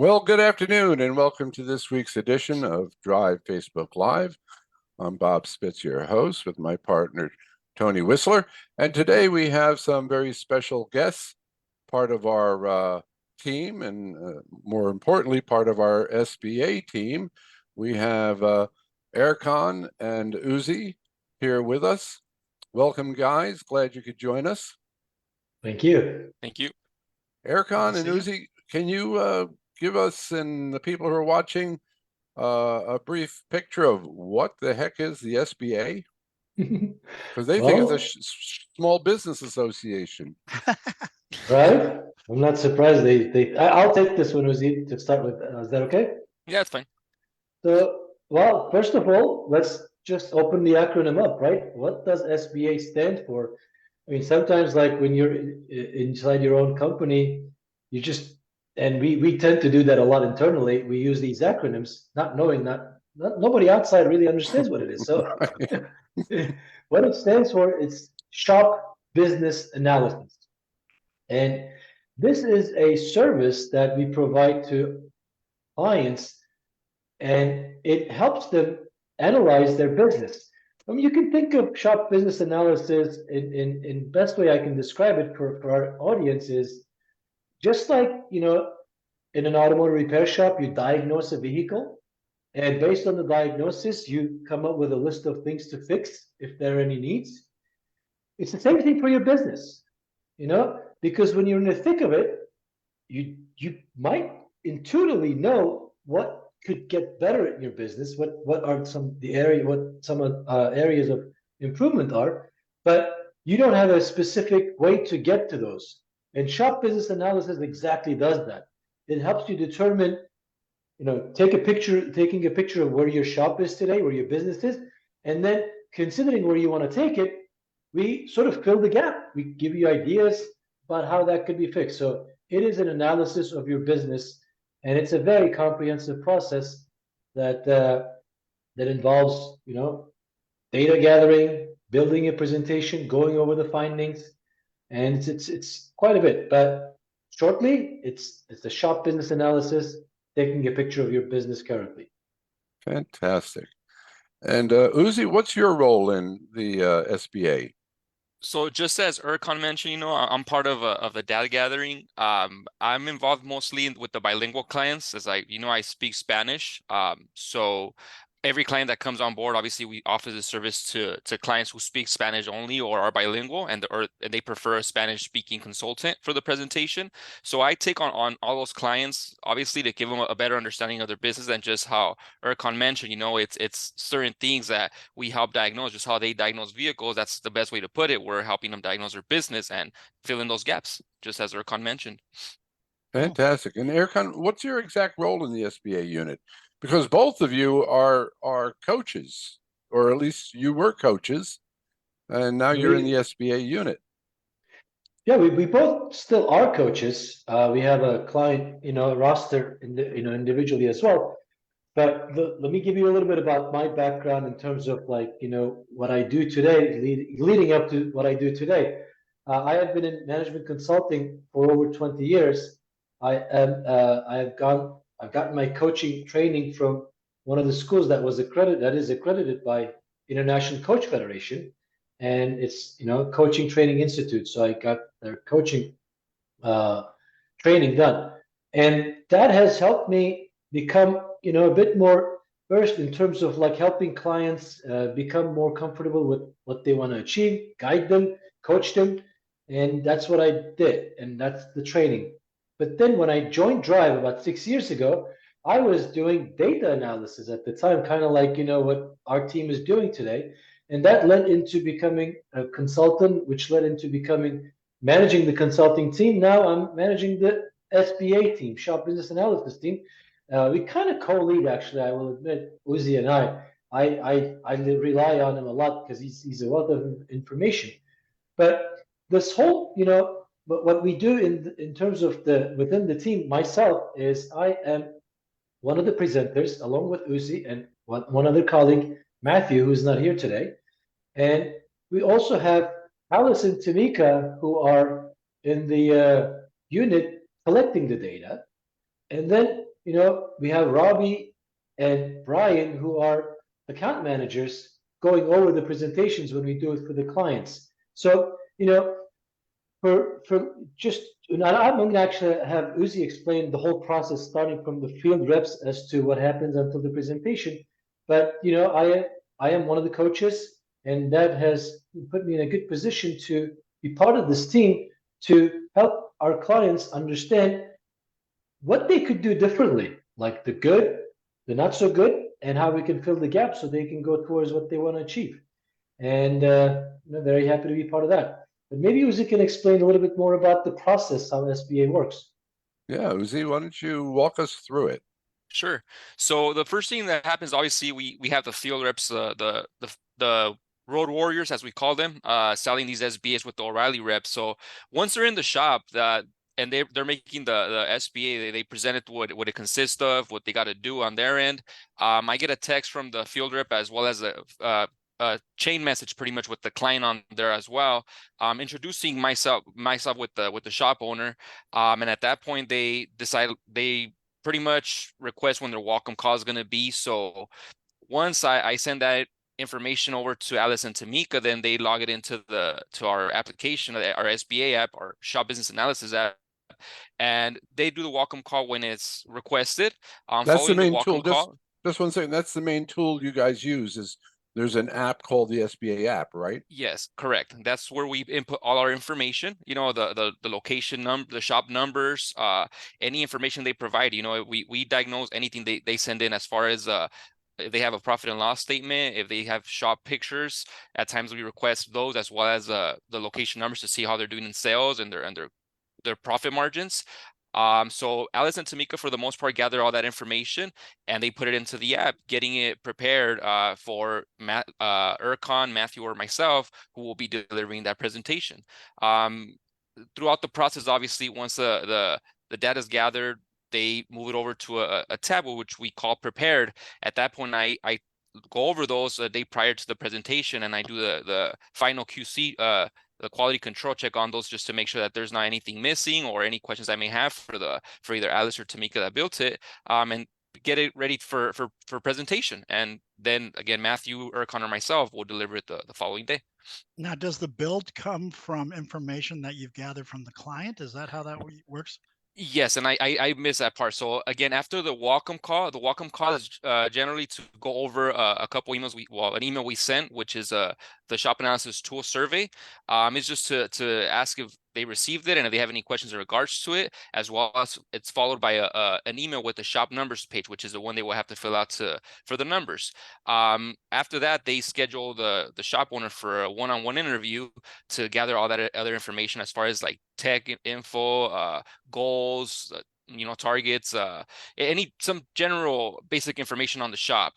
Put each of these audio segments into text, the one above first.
Well, good afternoon and welcome to this week's edition of Drive Facebook Live. I'm Bob Spitz, your host, with my partner, Tony Whistler. And today we have some very special guests, part of our team, and more importantly, part of our SBA team. We have Erkan and Uzi here with us. Welcome, guys. Glad you could join us. Thank you. Thank you. Erkan and Uzi, can you give us and the people who are watching a brief picture of what the heck is the SBA? Because they think it's a small business association. Right? I'm not surprised. I'll take this one, Uzi, to start with. Is that okay? Yeah, it's fine. So, well, first of all, let's just open the acronym up, right? What does SBA stand for? I mean, sometimes like when you're inside your own company, you just, and we tend to do that a lot internally. We use these acronyms, not knowing nobody outside really understands what it is. So what it stands for, it's Shop Business Analysis. And this is a service that we provide to clients, and it helps them analyze their business. I mean, you can think of shop business analysis in best way I can describe it for our audience is just like, in an automotive repair shop, you diagnose a vehicle, and based on the diagnosis, you come up with a list of things to fix if there are any needs. It's the same thing for your business, because when you're in the thick of it, you might intuitively know what could get better in your business, what are some areas of improvement are, but you don't have a specific way to get to those. And shop business analysis exactly does that. It helps you determine, taking a picture of where your shop is today, where your business is, and then considering where you want to take it, we sort of fill the gap. We give you ideas about how that could be fixed. So it is an analysis of your business, and it's a very comprehensive process that involves, data gathering, building a presentation, going over the findings, and it's quite a bit. But shortly, it's the shop business analysis, taking a picture of your business currently. Fantastic. And Uzi, what's your role in the SBA? So just as Erkan mentioned, I'm part of the data gathering. I'm involved mostly with the bilingual clients, as I speak Spanish. So every client that comes on board, obviously we offer the service to clients who speak Spanish only or are bilingual, and they prefer a Spanish speaking consultant for the presentation. So I take on all those clients, obviously, to give them a better understanding of their business, and just how Erkan mentioned, it's certain things that we help diagnose, just how they diagnose vehicles. That's the best way to put it. We're helping them diagnose their business and fill in those gaps, just as Erkan mentioned. Fantastic. And Erkan, what's your exact role in the SBA unit? Because both of you are coaches, or at least you were coaches, and now you're in the SBA unit. Yeah, we both still are coaches. We have a client, roster, individually as well. But let me give you a little bit about my background in terms of what I do today, leading up to what I do today. I have been in management consulting for over 20 years. I've gotten my coaching training from one of the schools that is accredited by International Coach Federation, and it's Coaching Training Institute. So I got their coaching training done, and that has helped me become a bit more versed in terms of helping clients become more comfortable with what they want to achieve, guide them, coach them, and that's what I did, and that's the training. But then when I joined Drive about 6 years ago, I was doing data analysis at the time, kind of like what our team is doing today, and that led into becoming a consultant, which led into becoming managing the consulting team. Now I'm managing the SBA team, Shop Business Analysis team. We kind of co-lead, actually, I will admit, Uzi and I rely on him a lot because he's a wealth of information. But this whole, what we do in terms of within the team, myself, is I am one of the presenters, along with Uzi and one other colleague, Matthew, who's not here today. And we also have Alice and Tamika, who are in the unit collecting the data. And then you know, we have Robbie and Brian, who are account managers, going over the presentations when we do it for the clients. So, you know, for just, and I'm going to actually have Uzi explain the whole process, starting from the field reps as to what happens until the presentation. But you know, I am one of the coaches, and that has put me in a good position to be part of this team to help our clients understand what they could do differently, like the good, the not so good, and how we can fill the gap so they can go towards what they want to achieve. And I'm very happy to be part of that. But maybe Uzi can explain a little bit more about the process, how SBA works. Yeah, Uzi, why don't you walk us through it? Sure. So the first thing that happens, obviously, we have the field reps, the road warriors, as we call them, selling these SBAs with the O'Reilly reps. So once they're in the shop, and they're making the SBA, they present it what it consists of, what they got to do on their end. I get a text from the field rep as well as a chain message, pretty much with the client on there as well, introducing myself with the shop owner. And at that point, they pretty much request when their welcome call is going to be. So once I send that information over to Alice and Tamika, then they log it into our application, our SBA app, our Shop Business Analysis app, and they do the welcome call when it's requested. That's the Following the main welcome tool. call. Just one second. That's the main tool you guys use. Is there's an app called the SBA app, right? Yes, correct. That's where we input all our information, you know, the location number, the shop numbers, any information they provide. You know, we diagnose anything they send in as far as if they have a profit and loss statement, if they have shop pictures. At times we request those, as well as the location numbers, to see how they're doing in sales and their profit margins. So Alice and Tamika, for the most part, gather all that information and they put it into the app, getting it prepared for Ercon, Matthew, or myself, who will be delivering that presentation. Throughout the process, obviously, once the data is gathered, they move it over to a tab which we call prepared. At that point, I go over those a day prior to the presentation, and I do the final QC, the quality control check on those, just to make sure that there's not anything missing or any questions I may have for either Alice or Tamika that built it, and get it ready for presentation. And then again, Matthew, Ercon, or myself will deliver it the following day. Now, does the build come from information that you've gathered from the client? Is that how that works? Yes, and I missed that part. So again, after the welcome call is generally to go over a couple emails. An email we sent, which is the shop analysis tool survey. It's just to ask if they received it and if they have any questions in regards to it, as well as it's followed by an email with the shop numbers page, which is the one they will have to fill out for the numbers. After that, they schedule the shop owner for a one-on-one interview to gather all that other information as far as like tech info, goals, you know, targets, some general basic information on the shop.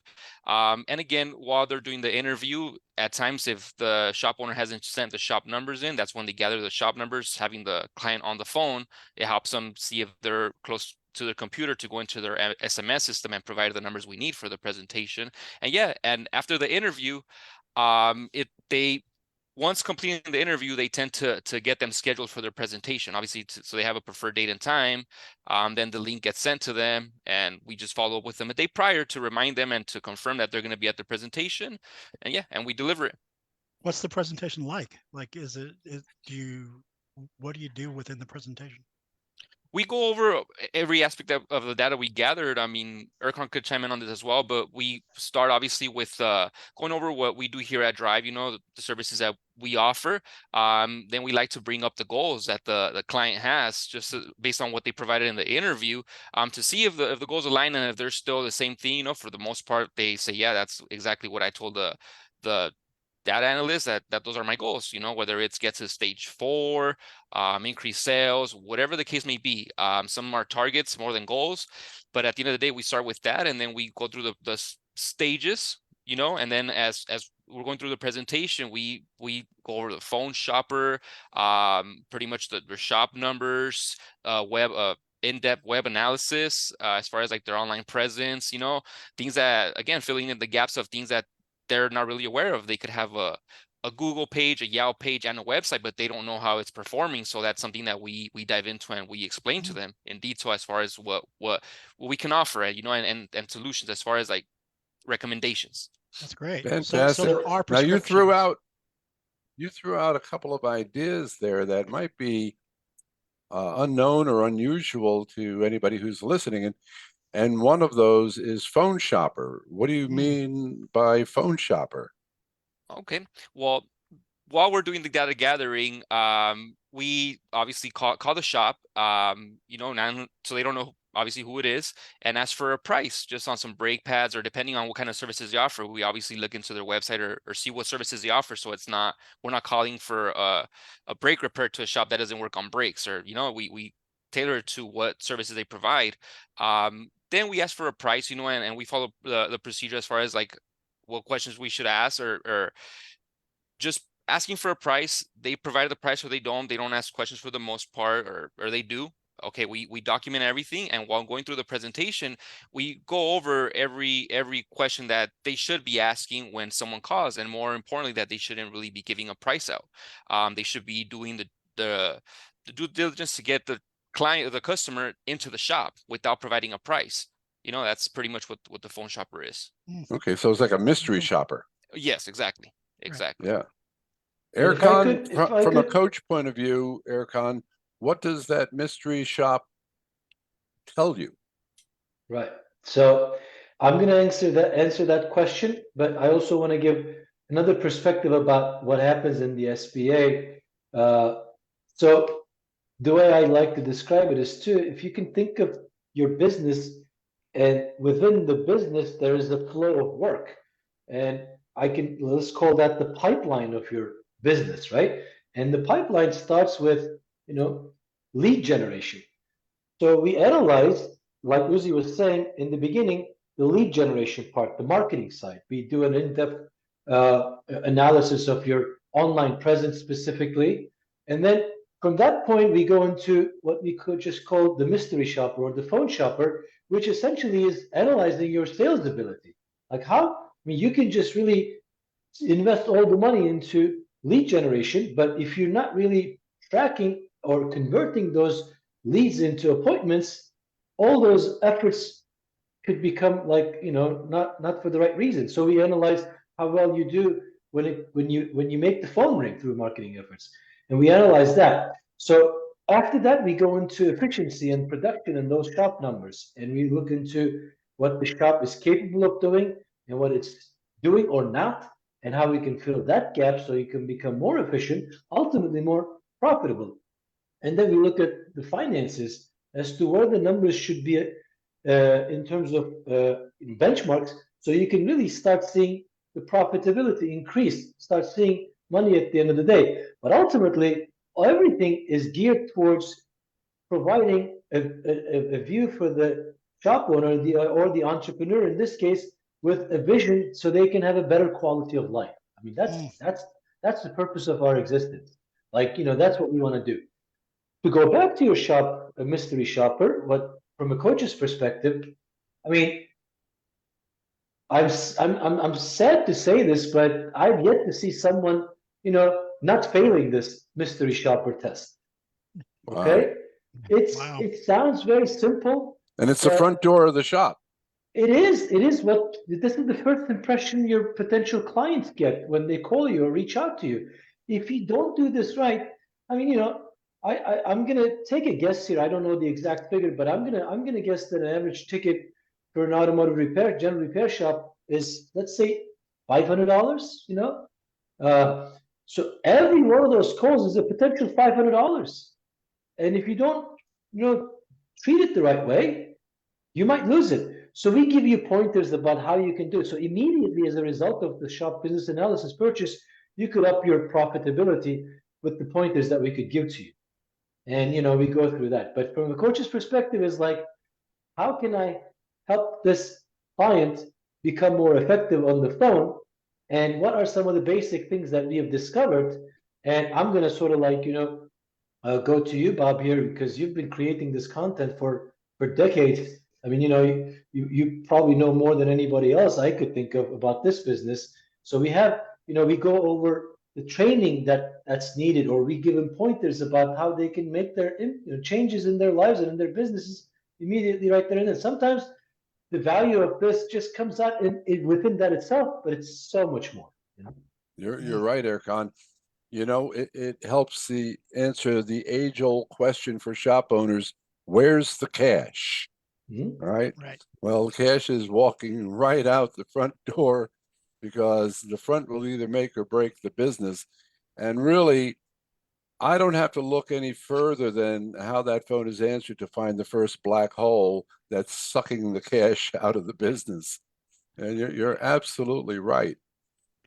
And again, while they're doing the interview, at times, if the shop owner hasn't sent the shop numbers in, that's when they gather the shop numbers. Having the client on the phone, it helps them see if they're close to their computer to go into their SMS system and provide the numbers we need for the presentation. And yeah, and after the interview, once completing the interview, they tend to get them scheduled for their presentation, obviously, so they have a preferred date and time. Then the link gets sent to them, and we just follow up with them a day prior to remind them and to confirm that they're going to be at the presentation. And yeah, and we deliver it. What's the presentation like? Like, what do you do within the presentation? We go over every aspect of the data we gathered. I mean, Ercon could chime in on this as well, but we start obviously with going over what we do here at Drive, you know, the services that we offer. Then we like to bring up the goals that the client has, just based on what they provided in the interview, to see if the goals align and if they're still the same thing. You know, for the most part, they say, yeah, that's exactly what I told the data analysts that those are my goals, you know, whether it's get to stage 4, increase sales, whatever the case may be. Some are targets more than goals, but at the end of the day, we start with that, and then we go through the stages, you know, and then as we're going through the presentation, we go over the phone shopper, pretty much the shop numbers, in-depth web analysis, as far as like their online presence, you know, things that, again, filling in the gaps of things that they're not really aware of. They could have a Google page, a Yelp page, and a website, but they don't know how it's performing. So that's something that we dive into and we explain to them in detail as far as what we can offer, you know, and solutions as far as like recommendations. That's great. So Fantastic. there are Now you prescriptions. threw out a couple of ideas there that might be unknown or unusual to anybody who's listening, and one of those is phone shopper. What do you mean by phone shopper? Okay, well, while we're doing the data gathering, we obviously call the shop, you know, so they don't know obviously who it is, and ask for a price just on some brake pads, or depending on what kind of services they offer. We obviously look into their website or see what services they offer. So we're not calling for a brake repair to a shop that doesn't work on brakes, or, you know, we tailor it to what services they provide. Then we ask for a price, you know, and we follow the procedure as far as like what questions we should ask, or just asking for a price. They provide the price, or they don't ask questions for the most part, or they do. Okay, we document everything, and while going through the presentation, we go over every question that they should be asking when someone calls, and more importantly, that they shouldn't really be giving a price out. They should be doing the due diligence to get the client or the customer into the shop without providing a price. You know, that's pretty much what the phone shopper is. Okay, so it's like a mystery shopper. Yes, exactly. Exactly. Yeah. And if I Erkan, could- if I from a could- coach point of view, Erkan, what does that mystery shop tell you? Right. So I'm going to answer that question, but I also want to give another perspective about what happens in the SBA. So the way I like to describe it is too, if you can think of your business, and within the business there is a flow of work, and let's call that the pipeline of your business, right? And the pipeline starts with, you know, lead generation. So we analyze, like Uzi was saying in the beginning, the lead generation part, the marketing side. We do an in-depth analysis of your online presence specifically. And then from that point, we go into what we could just call the mystery shopper or the phone shopper, which essentially is analyzing your sales ability. Like you can just really invest all the money into lead generation, but if you're not really tracking or converting those leads into appointments, all those efforts could become like, you know, not for the right reason. So we analyze how well you do when you make the phone ring through marketing efforts, and we analyze that. So after that, we go into efficiency and production and those shop numbers, and we look into what the shop is capable of doing and what it's doing or not, and how we can fill that gap so you can become more efficient, ultimately more profitable. And then we look at the finances as to where the numbers should be in terms of benchmarks, so you can really start seeing the profitability increase, start seeing money at the end of the day. But ultimately, everything is geared towards providing a view for the shop owner or the entrepreneur in this case, with a vision so they can have a better quality of life. I mean, that's the purpose of our existence. Like, you know, that's what we want to do. To go back to your shop, a mystery shopper, what from a coach's perspective, I mean, I'm sad to say this, but I've yet to see someone, you know, not failing this mystery shopper test. Okay, Wow. it sounds very simple, And it's the front door of the shop. It is what this is the first impression your potential clients get when they call you or reach out to you. If you don't do this right, I mean, you know, I'm gonna take a guess here. I don't know the exact figure, but I'm gonna guess that an average ticket for an automotive repair, general repair shop is, let's say, $500. You know, so every one of those calls is a potential $500, and if you don't, you know, treat it the right way, you might lose it. So we give you pointers about how you can do it. So immediately, as a result of the shop business analysis purchase, you could up your profitability with the pointers that we could give to you. And, you know, we go through that. But from a coach's perspective, is like, how can I help this client become more effective on the phone? And what are some of the basic things that we have discovered? And I'm going to sort of like, you know, go to you, Bob, here, because you've been creating this content for decades. I mean, you know, you probably know more than anybody else I could think of about this business. So we have, you know, we go over the training that's needed, or we give them pointers about how they can make their changes in their lives and in their businesses immediately right there and then. Sometimes the value of this just comes out within that itself, but it's so much more. You're right, Erkan. You know, it helps answer the age-old question for shop owners: where's the cash? Mhm. Right? Right. Well, cash is walking right out the front door, because the front will either make or break the business. And really, I don't have to look any further than how that phone is answered to find the first black hole that's sucking the cash out of the business. And you're absolutely right.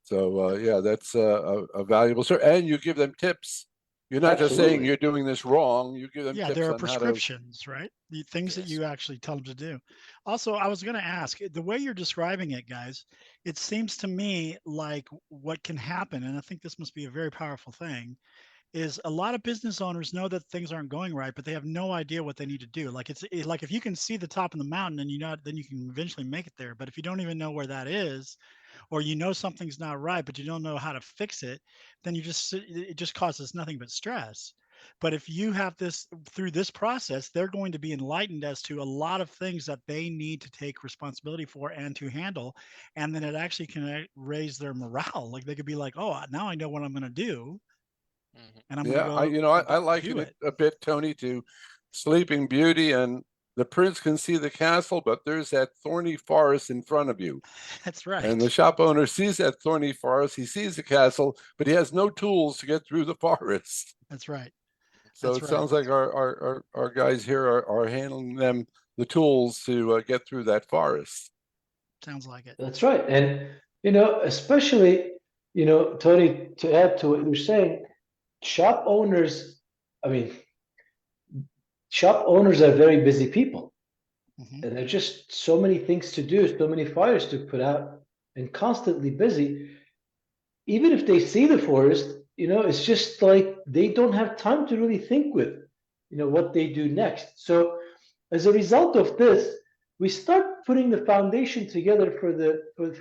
So yeah, that's a valuable service, and you give them tips. You're not just saying Absolutely. you're doing this wrong. You give them Yeah, tips there are on how to. prescriptions, right? The things that Yes. you actually tell them to do. Also, I was going to ask, the way you're describing it, guys, it seems to me like what can happen, and I think this must be a very powerful thing, is a lot of business owners know that things aren't going right, but they have no idea what they need to do. Like like if you can see the top of the mountain and then you can eventually make it there. But if you don't even know where that is, or you know something's not right, but you don't know how to fix it, then it just causes nothing but stress. But if you have this through this process, they're going to be enlightened as to a lot of things that they need to take responsibility for and to handle. And then it actually can raise their morale. Like they could be like, oh, now I know what I'm going to do, Mhm. and I'm going to Yeah, go I do liken it it. a bit, Tony, to Sleeping Beauty, and the prince can see the castle, but there's that thorny forest in front of you. That's And the right. shop owner sees that thorny forest, he sees the castle, but he has no tools to get through the forest. That's right. So That's it right. sounds like our guys here are handling them the tools to get through that forest. Sounds like it. That's right. And, especially, Tony, to add to what you're saying, shop owners, I mean, shop owners are very busy people. Hmm. And there are just so many things to do, so many fires to put out, and constantly busy. Even if they see the forest, it's just like they don't have time to really think with, what they do next. So as a result of this, we start putting the foundation together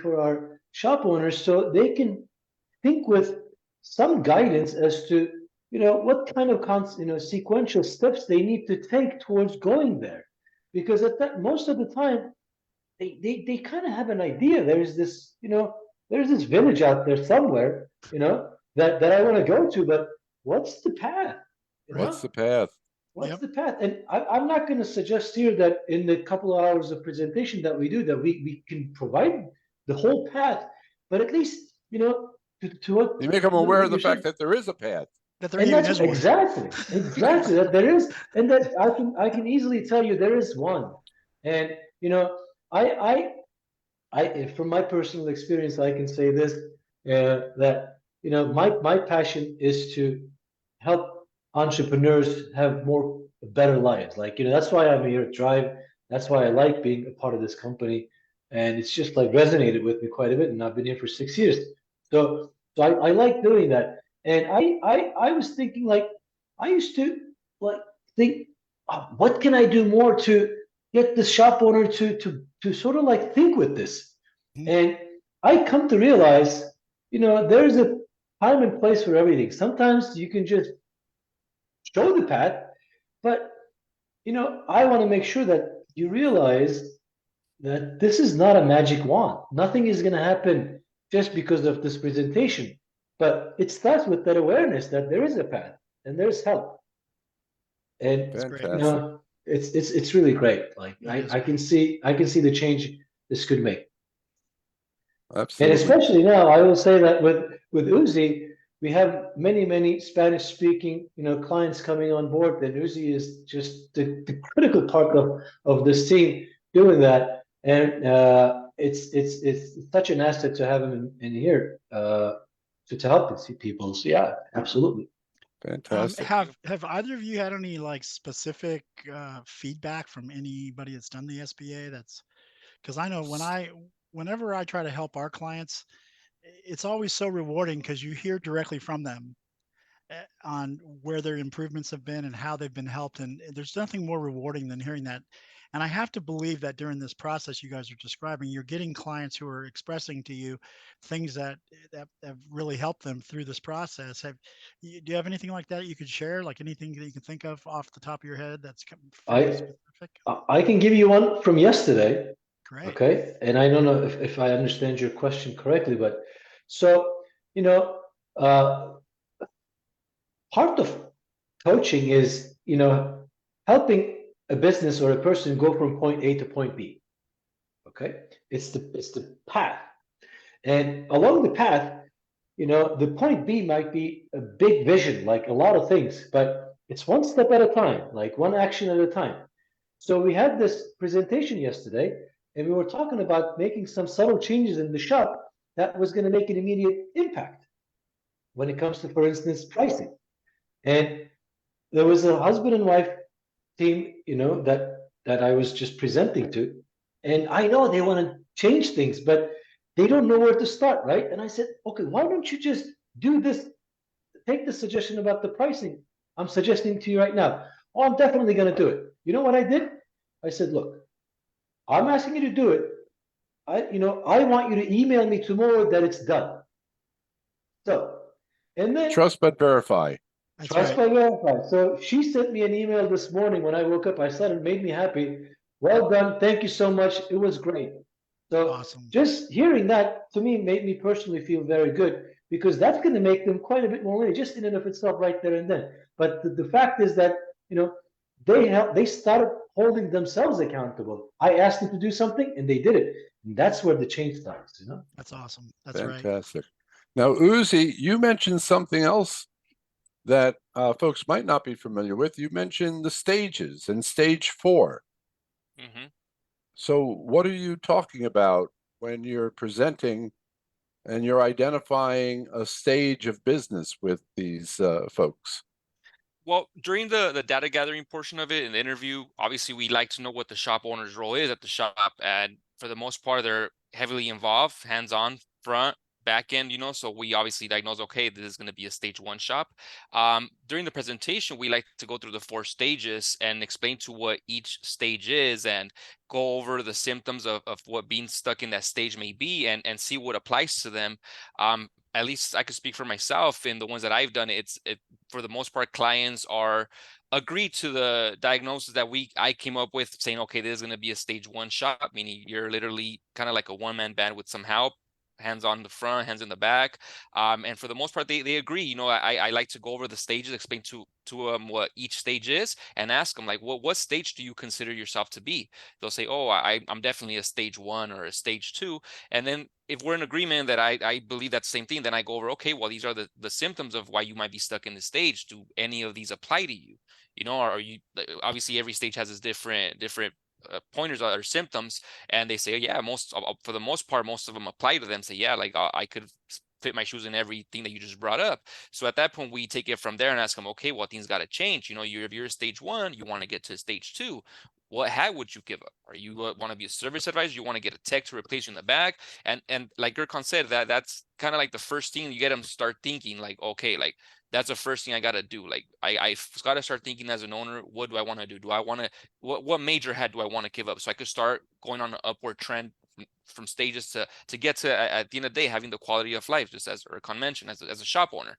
for our shop owners so they can think with some guidance as to what kind of sequential steps they need to take towards going there, because at that most of the time they kind of have an idea. There's this village out there somewhere, that I want to go to, but what's the path? You Right. What's know, the path? what's Yep. the path? And I'm not going to suggest here that in the couple of hours of presentation that we do that we can provide the whole path, but at least to what You make them aware of the you're fact saying. that there is a path. That there And even that's is one. exactly that there is, and that I can easily tell you there is one. And I from my personal experience, I can say this, that my passion is to help entrepreneurs have better lives. Like that's why I'm here at Drive. That's why I like being a part of this company, and it's just like resonated with me quite a bit. And I've been here for 6 years, so I like doing that. And I was thinking, like, I used to like think, oh, what can I do more to get the shop owner to sort of like think with this. Mhm. And I come to realize, there's a time and place for everything. Sometimes you can just show the path, but I want to make sure that you realize that this is not a magic wand. Nothing is going to happen just because of this presentation. But it starts with that awareness that there is a path and there's help. And That's great. Fantastic. it's really great. Like It is I can great. see the change this could make. And Absolutely. especially now, I will say that with Uzi, we have many Spanish speaking clients coming on board. And Uzi is just the critical part of this team doing that. And it's such an asset to have him in here to help these people. So yeah, absolutely. Fantastic. Have either of you had any like specific feedback from anybody that's done the SBA? That's because I know whenever I try to help our clients, it's always so rewarding because you hear directly from them on where their improvements have been and how they've been helped. And there's nothing more rewarding than hearing that. And I have to believe that during this process you guys are describing, you're getting clients who are expressing to you things that have really helped them through this process. Do you have anything like that you could share? Like anything that you can think of off the top of your head that's fairly I specific? I can give you one from yesterday. Great. Okay. And I don't know if I understand your question correctly, but so, you know, part of coaching is, helping a business or a person go from point A to point B. Okay. It's the path. And along the path, the point B might be a big vision, like a lot of things, but it's one step at a time, like one action at a time. So we had this presentation yesterday, and we were talking about making some subtle changes in the shop that was going to make an immediate impact when it comes to, for instance, pricing. And there was a husband and wife team, that I was just presenting to, and I know they want to change things, but they don't know where to start, right? And I said, okay, why don't you just do this? Take the suggestion about the pricing I'm suggesting to you right now. Oh, I'm definitely going to do it. You know what I did? I said, look, I'm asking you to do it. I want you to email me tomorrow that it's done. So, and then Trust but verify. That's trust right. by verify. So she sent me an email this morning when I woke up. I said it made me happy. Well done. Thank you so much. It was great. So Awesome. just hearing that to me made me personally feel very good, because that's going to make them quite a bit more money just in and of itself right there and then. But the fact is that, they started holding themselves accountable. I asked them to do something and they did it. And that's where the change starts, That's awesome. That's right. Fantastic. Now, Uzi, you mentioned something else that folks might not be familiar with. You mentioned the stages and stage 4. Mm-hmm. So what are you talking about when you're presenting and you're identifying a stage of business with these folks? Well, during the data gathering portion of it in the interview, obviously we like to know what the shop owner's role is at the shop, and for the most part, they're heavily involved, hands-on, front, back end, so we obviously diagnose, okay, this is going to be a stage 1 shop. During the presentation, we like to go through the 4 stages and explain to what each stage is and go over the symptoms of what being stuck in that stage may be, and see what applies to them. At least I could speak for myself. In the ones that I've done, for the most part, clients are agreed to the diagnosis that I came up with, saying, okay, this is going to be a stage 1 shop, meaning you're literally kind of like a one-man band with some help, hands on the front, hands in the back. And for the most part, they agree. I like to go over the stages, explain to them what each stage is, and ask them, like, what stage do you consider yourself to be? They'll say, oh, I'm definitely a stage 1 or a stage 2. And then if we're in agreement that I believe that same thing, then I go over, okay, well, these are the symptoms of why you might be stuck in this stage. Do any of these apply to you? Are you, obviously every stage has its different pointers or symptoms, and they say, yeah, for the most part, most of them apply to them. Say, yeah, like I could fit my shoes in everything that you just brought up. So at that point, we take it from there and ask them, okay, well, things got to change. If you're stage 1, you want to get to stage 2. What hat would you give up? Are you want to be a service advisor? You want to get a tech to replace you in the back? And like Gurkan said, that's kind of like the first thing you get them to start thinking, like, okay, like that's the first thing I got to do. Like I got to start thinking as an owner, what do I want to do? Do I want to, what major hat do I want to give up? So I could start going on an upward trend from stages to get to, at the end of the day, having the quality of life, just as Erkan mentioned, as a shop owner.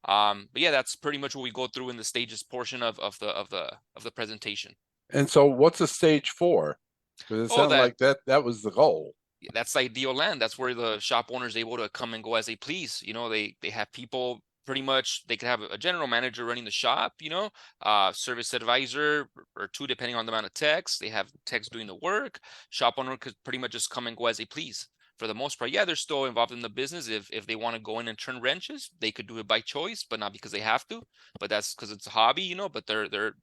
But yeah, that's pretty much what we go through in the stages portion of the presentation. And so what's a stage 4? Because it sounded like that was the goal. That's ideal land. That's where the shop owner is able to come and go as they please. They have people, pretty much they could have a general manager running the shop, service advisor or 2, depending on the amount of techs. They have techs doing the work. Shop owner could pretty much just come and go as they please. For the most part, yeah, they're still involved in the business. If they want to go in and turn wrenches, they could do it by choice, but not because they have to. But that's because it's a hobby, But they're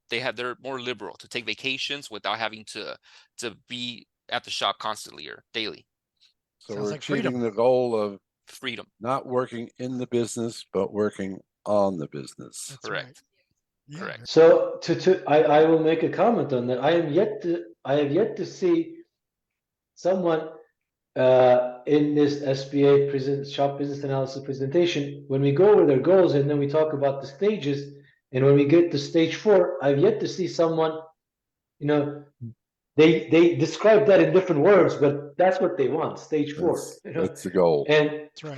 more liberal to take vacations without having to be at the shop constantly or daily. So Sounds we're like achieving freedom. the goal of Freedom. not working in the business, but working on the business. That's Correct. right. Yeah. Correct. So I will make a comment on that. I have yet to see someone in this SBA shop business analysis presentation, when we go over their goals and then we talk about the stages, and when we get to stage 4, I've yet to see someone, they describe that in different words, but that's what they want. Stage 4, That's you know, that's the goal. and That's right.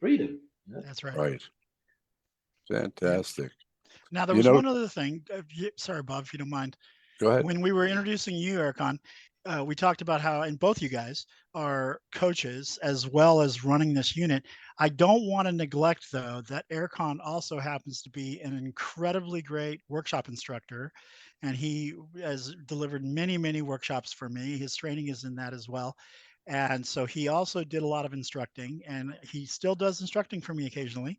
freedom. Yeah. That's right. Right. Fantastic. Now there You was know, one other thing. Sorry, Bob, if you don't mind. go ahead. When we were introducing you, Ercon, we talked about how, and both you guys are coaches as well as running this unit. I don't want to neglect, though, that Ercon also happens to be an incredibly great workshop instructor, and he has delivered many, many workshops for me. His training is in that as well. And so he also did a lot of instructing, and he still does instructing for me occasionally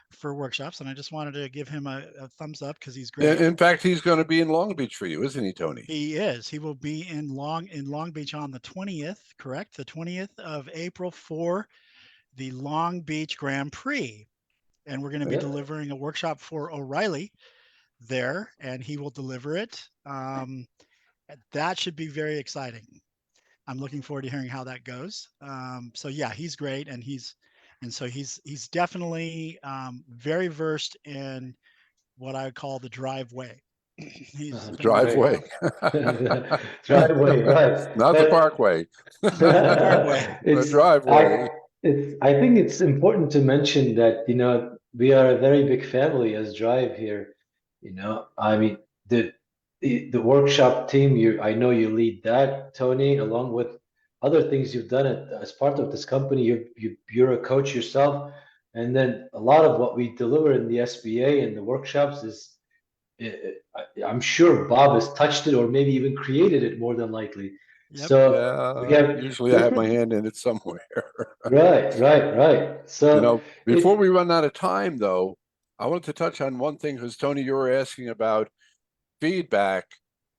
for workshops. And I just wanted to give him a thumbs up because he's great. In fact, he's going to be in Long Beach for you, isn't he, Tony? He is. He will be in Long Beach on the 20th, correct? The 20th of April for the Long Beach Grand Prix. And we're going to be Yeah. delivering a workshop for O'Reilly there, and he will deliver it. That should be very exciting. I'm looking forward to hearing how that goes. So yeah, he's great, and he's definitely very versed in what I call the driveway. He's Uh-huh. been Driveway. Driveway, right? Not the But- parkway. Parkway. The driveway. I think it's important to mention that, you know, we are a very big family as Drive here. You know, I mean, the workshop team, I know you lead that, Tony, along with other things you've done as part of this company. You're a coach yourself, and then a lot of what we deliver in the SBA and the workshops is, I'm sure Bob has touched it or maybe even created it more than likely. Yep. So we Yeah, have usually I have my different- hand in it somewhere. Right. So You know, before it- we run out of time, though, I wanted to touch on one thing because Tony, you were asking about feedback,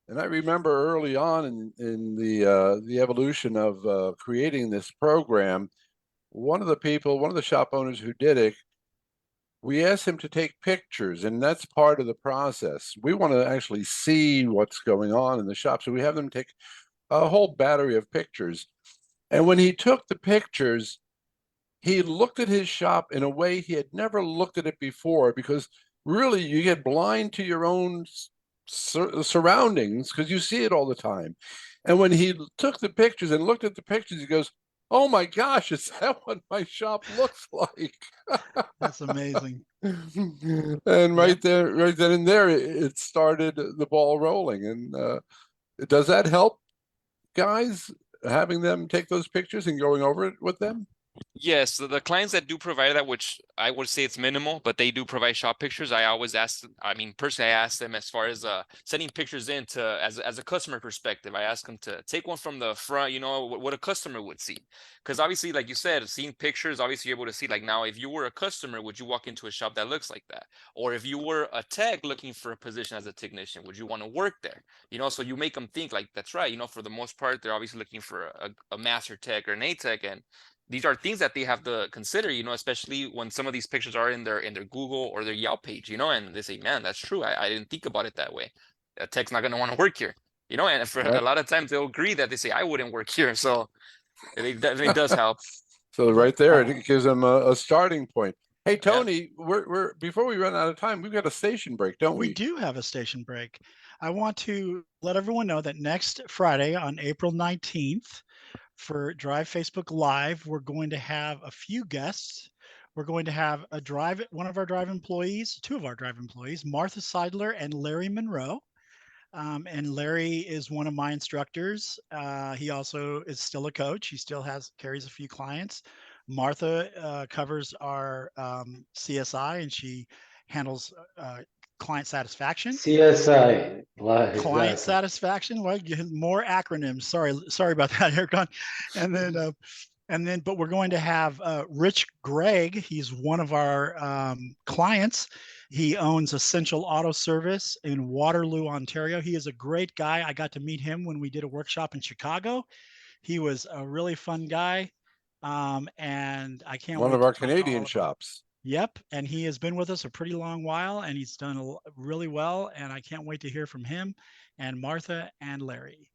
and I remember early on in the evolution of creating this program, one of the shop owners who did it, we asked him to take pictures, and that's part of the process. We want to actually see what's going on in the shop, so we have them take a whole battery of pictures. And when he took the pictures, he looked at his shop in a way he had never looked at it before, because really you get blind to your own surroundings because you see it all the time. And when he took the pictures and looked at the pictures, he goes, "Oh my gosh, is that what my shop looks like?" That's amazing. And right then and there, it started the ball rolling. And does that help, guys, having them take those pictures and going over it with them? Yes, the clients that do provide that, which I would say it's minimal, but they do provide shop pictures. I always ask, I mean, personally, I ask them as far as sending pictures in to as a customer perspective. I ask them to take one from the front, you know, what a customer would see. Because obviously, like you said, seeing pictures, obviously you're able to see, like, now, if you were a customer, would you walk into a shop that looks like that? Or if you were a tech looking for a position as a technician, would you want to work there? You know, so you make them think like, that's right. You know, for the most part, they're obviously looking for a master tech or an A tech, and these are things that they have to consider, you know, especially when some of these pictures are in their Google or their Yelp page, you know, and they say, man, that's true. I didn't think about it that way. A tech's not going to want to work here, you know, and for a lot of times they'll agree that they say, I wouldn't work here. So it definitely does help. So right there, it gives them a starting point. Hey, Tony, we're before we run out of time, we've got a station break, don't We we? do have a station break. I want to let everyone know that next Friday on April 19th for Drive Facebook Live, we're going to have a few guests. We're going to have one of our Drive employees, two of our Drive employees, Martha Seidler and Larry Monroe. And Larry is one of my instructors. He also is still a coach. He still carries a few clients. Martha covers our CSI, and she handles client satisfaction. CSI. Client Exactly. satisfaction. Well, more acronyms. Sorry about that, Ercon. And then, but we're going to have Rich Gregg. He's one of our clients. He owns Essential Auto Service in Waterloo, Ontario. He is a great guy. I got to meet him when we did a workshop in Chicago. He was a really fun guy. And I can't wait. One of our Canadian shops. Yep. And he has been with us a pretty long while, and he's done really well. And I can't wait to hear from him and Martha and Larry.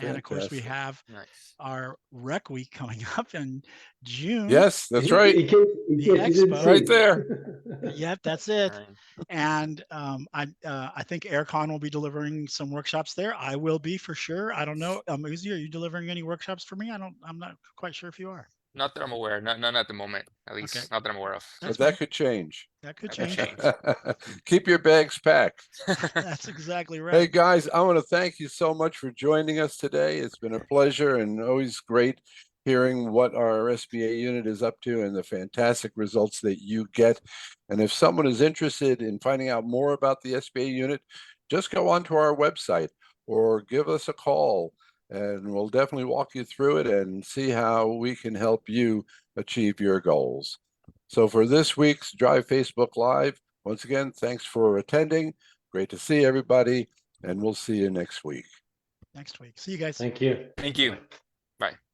And of course, we Fantastic. have Nice. our rec week coming up in June. Yes, that's right. In case The you didn't expo. Right see. there. Yep, that's it. Right. And I think Aircon will be delivering some workshops there. I will be for sure. I don't know. Uzi, are you delivering any workshops for me? I'm not quite sure if you are. Not that I'm aware. None at the moment. At least Okay. not that I'm aware of. But That's that fine. could change. That could That could change. change. Keep your bags packed. That's exactly Hey right. guys, I want to thank you so much for joining us today. It's been a pleasure and always great hearing what our SBA unit is up to and the fantastic results that you get. And if someone is interested in finding out more about the SBA unit, just go onto our website or give us a call and we'll definitely walk you through it and see how we can help you achieve your goals. So for this week's Drive Facebook Live, once again, thanks for attending. Great to see everybody, and we'll see you next week. Next week. See you guys. Thank you. Thank you. Bye. Bye.